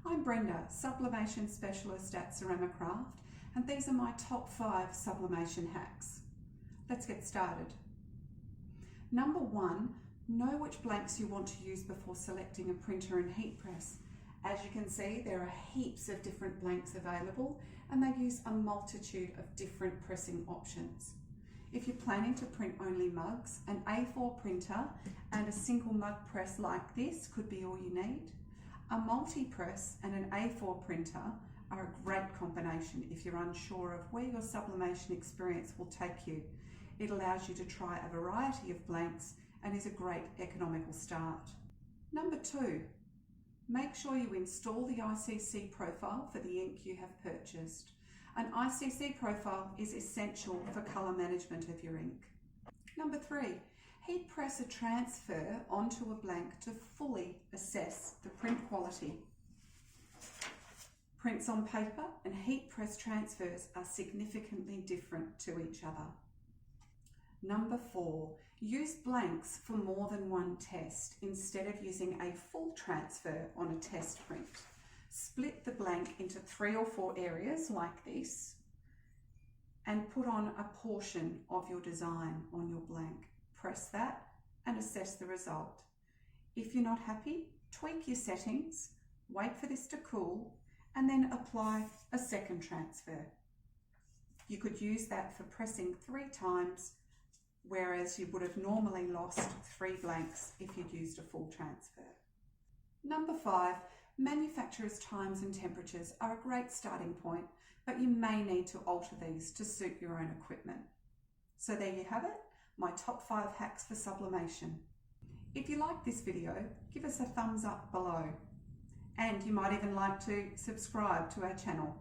I'm Brenda, Sublimation Specialist at Ceramicraft, and these are my top 5 sublimation hacks. Let's get started. Number 1, know which blanks you want to use before selecting a printer and heat press. As you can see, there are heaps of different blanks available and they use a multitude of different pressing options. If you're planning to print only mugs, an A4 printer and a single mug press like this could be all you need. A multi-press and an A4 printer are a great combination if you're unsure of where your sublimation experience will take you. It allows you to try a variety of blanks and is a great economical start. Number 2, make sure you install the ICC Profile for the ink you have purchased. An ICC Profile is essential for colour management of your ink. Number 3, heat press a transfer onto a blank to fully assess the print quality. Prints on paper and heat press transfers are significantly different to each other. Number 4, use blanks for more than one test instead of using a full transfer on a test print. Split the blank into 3 or 4 areas like this and put on a portion of your design on your blank. Press that and assess the result. If you're not happy, tweak your settings, wait for this to cool, and then apply a second transfer. You could use that for pressing 3 times, whereas you would have normally lost 3 blanks if you'd used a full transfer. Number 5, manufacturers' times and temperatures are a great starting point, but you may need to alter these to suit your own equipment. So there you have it, my top 5 hacks for sublimation. If you like this video, give us a thumbs up below. And you might even like to subscribe to our channel.